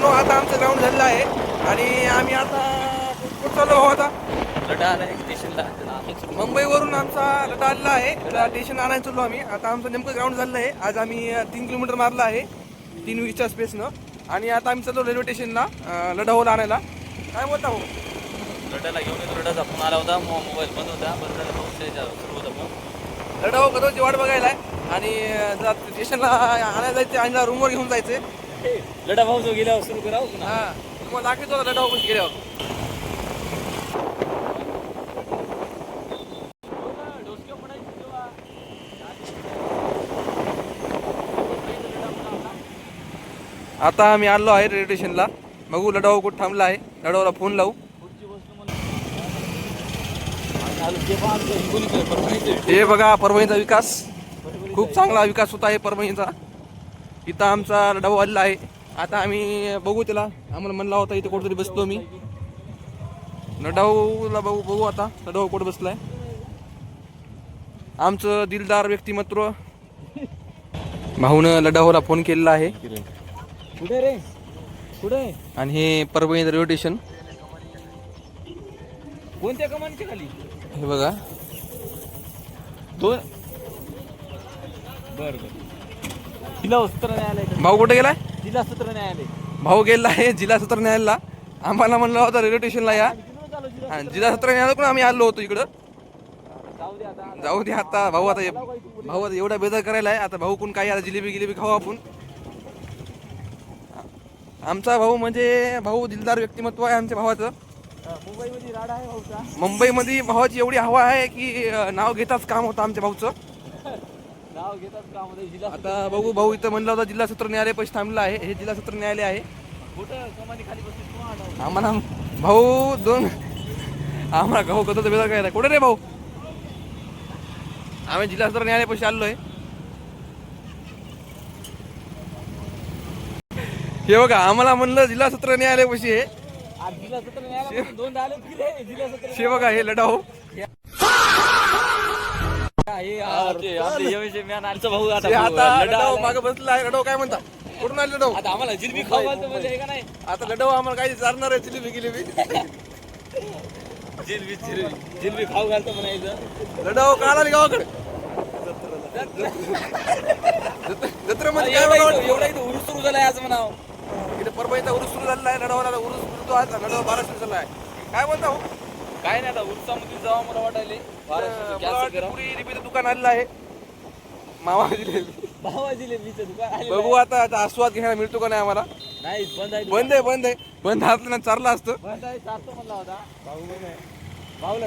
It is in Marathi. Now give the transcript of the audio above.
मित्रांनो, आता आमचं ग्राउंड झालेलं आहे आणि आम्ही आता कुठं चाललो आहोत आता स्टेशनला मुंबईवरून आमचा लटा आलेला आहे. त्याला स्टेशन आणायला चाललो आम्ही. आता आमचं नेमकं ग्राउंड झालेलं आहे. आज आम्ही 3 किलोमीटर मारला आहे 3 वीकच्या स्पेसनं. आणि आता आम्ही चाललो रेल्वे स्टेशनला लढाऊला आणायला. काय बोलता हो? लढायला घेऊन येतो. लढाचा फोन आला होता, मोबाईल बंद होता. बरं सुरू होता फोन. लढाऊ कधीची वाट बघायला आहे आणि जरा स्टेशनला आणायला जायचं आणि जरा रूमवर घेऊन जायचं. लढा भाऊ जो गेल्यावर सुरू करावं पुन्हा. हां, तुम्हाला दाखवतो आता लढाऊ कशी गेल्यावर. आता आम्ही आलो आहे रेल्वे स्टेशनला. बघू लढाऊ कुठं थांबला आहे. लढाऊला फोन लावू. हे बघा परभणीचा विकास, खूप चांगला विकास होत आहे परभणीचा. इथं आमचा लढाऊ आलेला आहे. आता आम्ही बघू त्याला. आम्हाला म्हणला होता इथे कुठेतरी बसतो मी. लढाऊला बघू आता लढाऊ कुठं बसलाय. आमचं दिलदार व्यक्तिमत्व भाऊनं लढाऊला फोन केलेला आहे. कुठे रे कुठे? आणि हे परभणी रेल्वे स्टेशन. कोणत्या कमानीच्या खाली? हे बघा दोन. बर जिल्हा सत्र न्यायालय. भाऊ कुठे गेलाय? जिल्हा सत्र न्यायालय. भाऊ गेला आहे जिल्हा सत्र न्यायालयाला. आम्हाला म्हणलं होतं रेल्वे स्टेशनला या. जिल्हा सत्र न्यायालय पण आम्ही आलो होतो इकडं. जाऊ दे आता. भाऊ आता एवढा बेजार करायला आहे. आता भाऊ कोण काही आता जिलेबी खाऊ आपण. आमचा भाऊ म्हणजे भाऊ दिलदार व्यक्तिमत्व आहे आमच्या भावाचं. मुंबईमध्ये राडा आहे भाऊचा. मुंबईमध्ये भावाची एवढी हवा आहे की नाव घेताच काम होतं आमच्या भाऊचं. नाव घेतात कामध्ये जिल्हा. आता बघू. भाऊ इथं म्हणलं होतं जिल्हा सत्र न्यायालय पैसे थांबलं आहे. हे जिल्हा सत्र न्यायालय आहे. कुठं कमानी खाली बसली? आम्हाला भाऊ दोन आम्हाला भाऊ कधी बेजार करायला. कुठे रे भाऊ? आम्ही जिल्हा सत्र न्यायालय पैसे आलोय. हे बघा आम्हाला म्हणलं जिल्हा सत्र न्यायालय पैसे हे. जिल्हा सत्र न्यायालय दोन आले गेले. जिल्हा सत्र हे बघा हे लढाऊ. भाऊ आता लढाऊ मागे बसला आहे. लढाऊ काय म्हणता? कुठून आले लढाऊ? आता आम्हाला जिलबी खाऊ घालतो म्हणजे का नाही? आता लढाऊ आम्हाला काही चालणार आहे. जिलेबी जिलबी खाऊ घालतो म्हणायचं. लढाऊ का आला गावाकडे? जत्रेमध्ये काय बनवलं? एवढा इथं उरूस सुरू झालाय आज म्हणावं. इथे परभणीचा उरूस सुरू झालेला आहे. लढावाला उरूस सुरू आहे. लढावा 12 सुरू झाला आहे. काय बोलता हो? काय नाही आता उरुसामध्ये जावं मला वाटायले. मला वाटतं पुरी जिलेबीचं दुकान आलेलं आहे. मावा जिलेबी. भावा जिलेबीचं दुकान आलेलं बघू आता आस्वाद घ्यायला मिळतो का नाही आम्हाला. नाही. बंद आहे. बंद आहे. बंद असलं ना चारला असतं. बंद आहे. चालतो म्हणला होता भाऊ. भाऊला